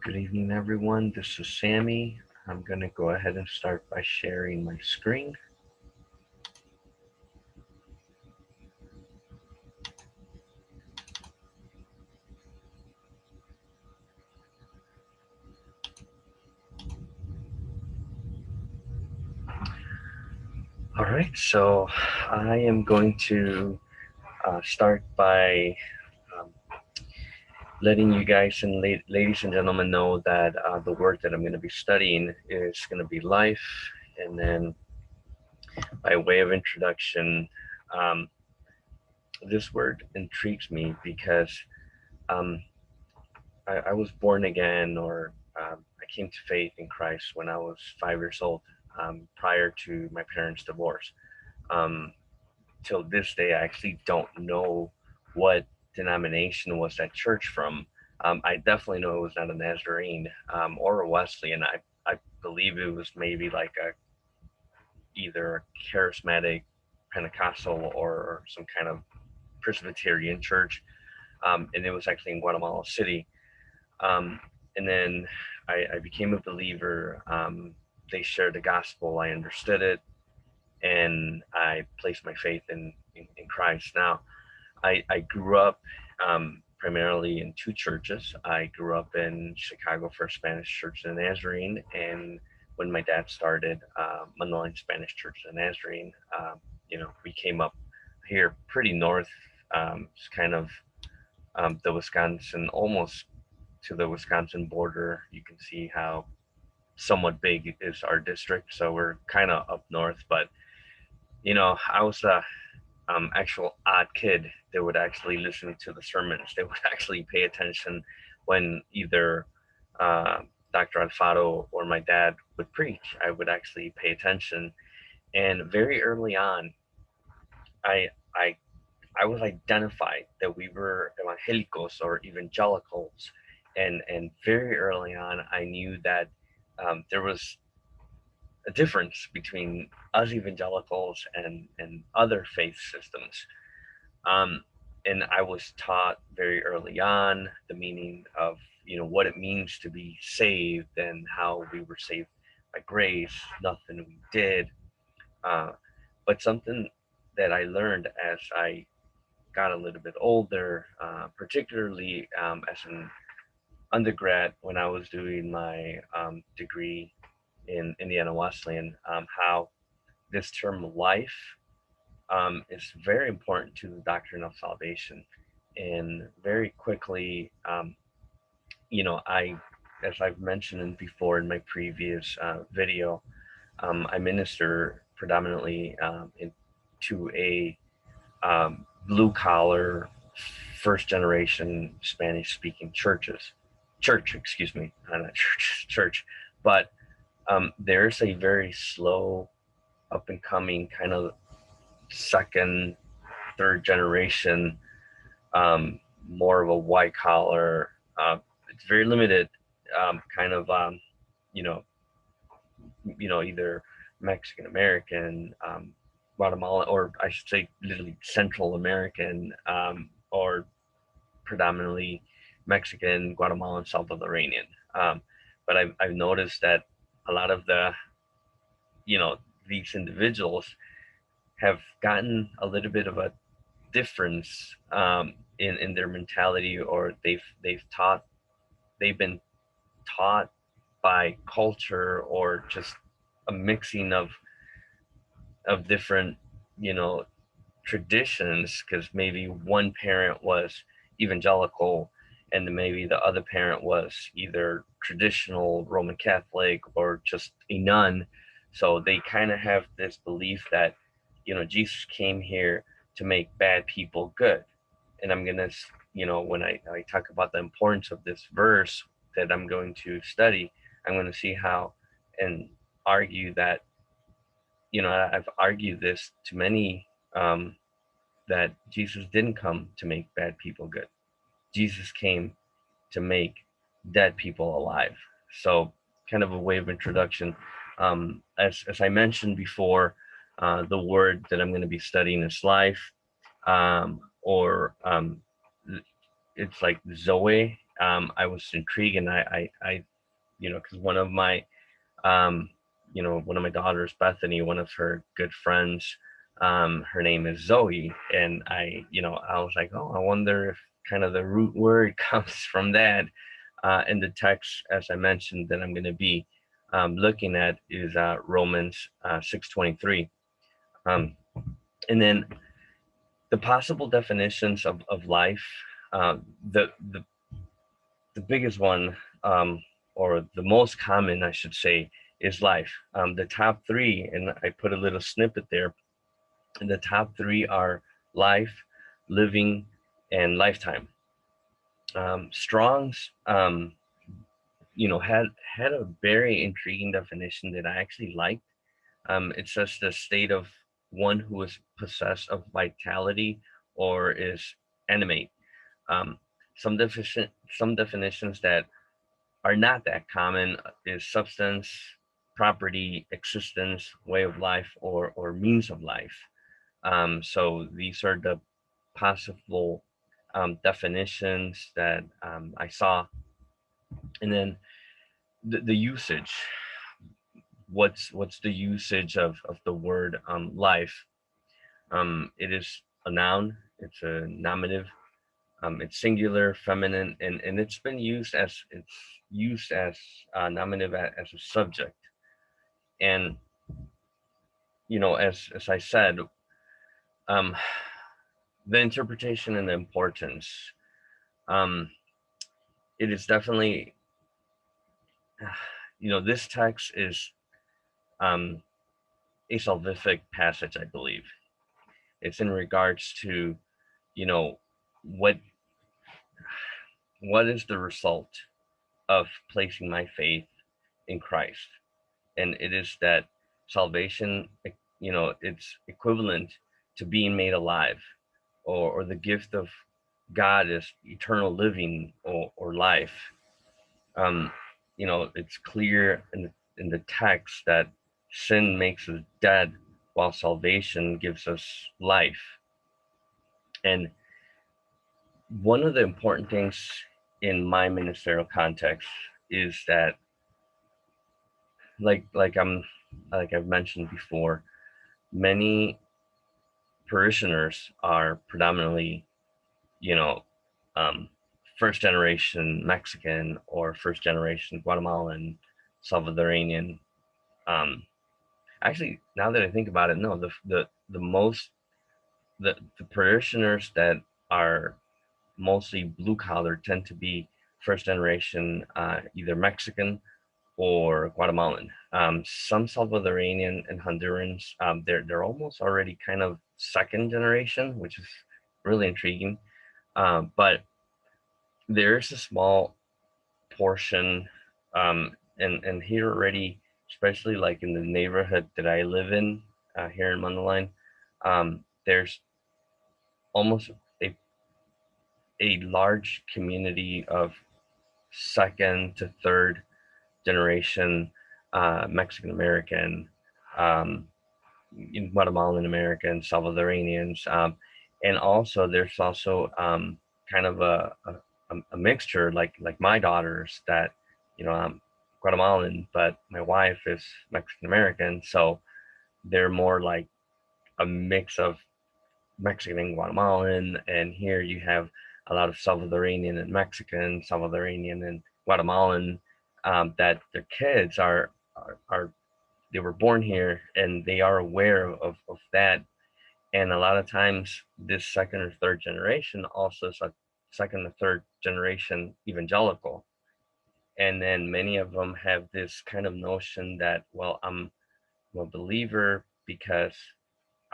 Good evening, everyone. This is Sammy. I'm going to go ahead and start by sharing my screen. All right, so I am going to start by um, letting you guys and ladies and gentlemen know that the word that I'm going to be studying is going to be life. And then, by way of introduction, um, this word intrigues me because um, I was born again, or I came to faith in Christ when I was 5 years old, prior to my parents' divorce. Um, till this day, I actually don't know what denomination was that church from. I definitely know it was not a Nazarene or a Wesleyan. I believe it was maybe like a either a charismatic Pentecostal or some kind of Presbyterian church, and it was actually in Guatemala City. Um, and then I became a believer. They shared the gospel. I understood it, and I placed my faith in Christ. Now, I grew up primarily in two churches. I grew up in Chicago First Spanish Church of the Nazarene, and when my dad started Manoan Spanish Church of the Nazarene, we came up here pretty north. It's kind of the Wisconsin, almost to the Wisconsin border. You can see how somewhat big is our district. So we're kind of up north, but I was a actual odd kid that would actually listen to the sermons. They would actually pay attention when either uh, Dr. Alfaro or my dad would preach. I would actually pay attention, and very early on, I I I was identified that we were evangelicos or evangelicals, and very early on, I knew that there was a difference between us evangelicals and other faith systems. Um, and I was taught very early on the meaning of what it means to be saved and how we were saved by grace, nothing we did. Uh, but something that I learned as I got a little bit older, particularly as an undergrad when I was doing my degree in Indiana Wesleyan, how this term life is very important to the doctrine of salvation. And very quickly, I, as I've mentioned before in my previous video, I minister predominantly to a blue collar, first generation Spanish speaking church, excuse me, not church, but there's a very slow, up and coming kind of second, third generation, more of a white collar. It's very limited, kind of, you know, either Mexican American, Guatemala, or I should say, literally Central American, or predominantly Mexican, Guatemalan, Salvadorian. Um, but I've noticed that a lot of you know, these individuals have gotten a little bit of a difference in their mentality, or they've been taught by culture, or just a mixing of different you know traditions, because maybe one parent was evangelical and then maybe the other parent was either traditional Roman Catholic or just a nun. So they kind of have this belief that Jesus came here to make bad people good. And I'm gonna, when I talk about the importance of this verse that I'm going to study, I'm going to see how and argue that, I've argued this to many, that Jesus didn't come to make bad people good. Jesus came to make dead people alive. So, kind of a way of introduction. As I mentioned before, the word that I'm going to be studying is life, or it's like Zoe. I was intrigued, and because um, one of my daughters, Bethany, one of her good friends, her name is Zoe, and I was like, oh, I wonder if kind of the root word comes from that. And the text, as I mentioned, that I'm going to be looking at is Romans 6:23, um, and then the possible definitions of life. Uh, the the the biggest one, or the most common, I should say, is life. The top three, and I put a little snippet there. And the top three are life, living, and lifetime. Strong's, had a very intriguing definition that I actually liked. It says the state of one who is possessed of vitality or is animate. Um, some definitions that are not that common is substance, property, existence, way of life, or means of life. So these are the possible definitions that I saw, and then the usage. What's the usage of the word life? It is a noun. It's a nominative. It's singular, feminine, and it's used as nominative as a subject. And as I said, um, the interpretation and the importance. Um, it is definitely, this text is um, a salvific passage, I believe. It's in regards to you know what what is the result of placing my faith in Christ, and it is that salvation, it's equivalent to being made alive, or the gift of God is eternal living, or life. It's clear in the text that sin makes us dead, while salvation gives us life. And one of the important things in my ministerial context is that, like I've mentioned before, many parishioners are predominantly, you know, um, first generation Mexican or first generation Guatemalan, Salvadorian. Um, Actually, now that I think about it, no, the most the parishioners that are mostly blue collar tend to be first generation, either Mexican or Guatemalan. Some Salvadorian and Hondurans, they're almost already kind of second generation, which is really intriguing. But there's a small portion, and here already, especially like in the neighborhood that I live in, here in Mandaline, there's almost a a large community of second to third generation Mexican American, um, Guatemalan American, Salvadoranians, and also there's also kind of a mixture, like my daughters that I'm Guatemalan, but my wife is Mexican American, so they're more like a mix of Mexican and Guatemalan. And here you have a lot of Salvadorian and Mexican, Salvadorian and Guatemalan, that their kids are they were born here and they are aware of that. And a lot of times, this second or third generation also is a second or third generation evangelical. And then many of them have this kind of notion that, well, I'm a believer because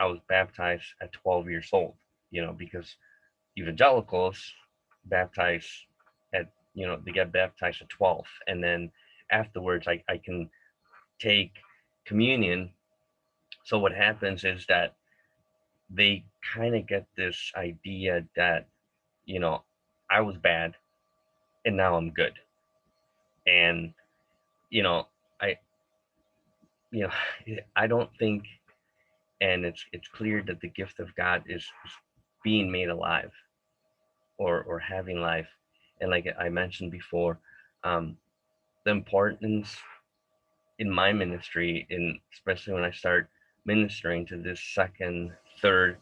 I was baptized at 12 years old, because evangelicals baptize they get baptized at 12. And then afterwards, I can take communion. So what happens is that they kind of get this idea that, you know, I was bad and now I'm good. And, you know, I, you know, I don't think, and it's clear that the gift of God is being made alive, or having life. And like I mentioned before, um, the importance in my ministry, in especially when I start ministering to this second, third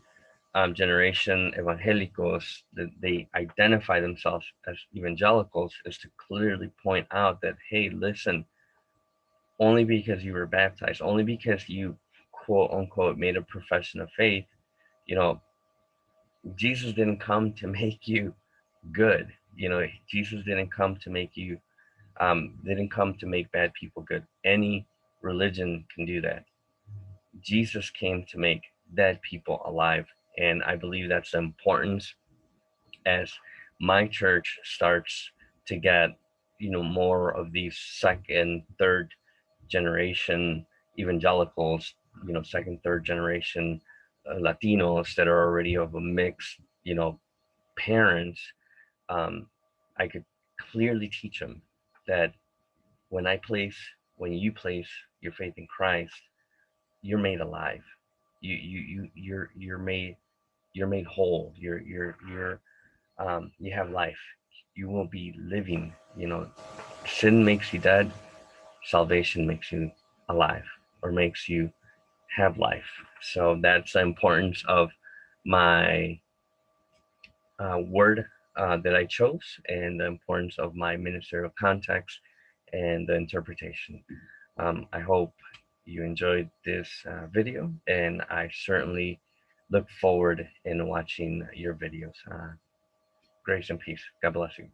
generation evangelicals, that they identify themselves as evangelicals, is to clearly point out that, hey, listen, only because you were baptized, only because you quote unquote made a profession of faith, you know, Jesus didn't come to make you good. Jesus didn't come to make you, didn't come to make bad people good. Any religion can do that. Jesus came to make dead people alive. And I believe that's the importance as my church starts to get, more of these second, third generation evangelicals, second, third generation Latinos that are already of a mix, parents. um, I could clearly teach them that when I place, when you place your faith in Christ, you're made alive. You're made whole. You have life. You will be living. Sin makes you dead. Salvation makes you alive, or makes you have life. So that's the importance of my word that I chose, and the importance of my ministerial context and the interpretation. I hope you enjoyed this video, and I certainly look forward in watching your videos. Grace and peace. God bless you.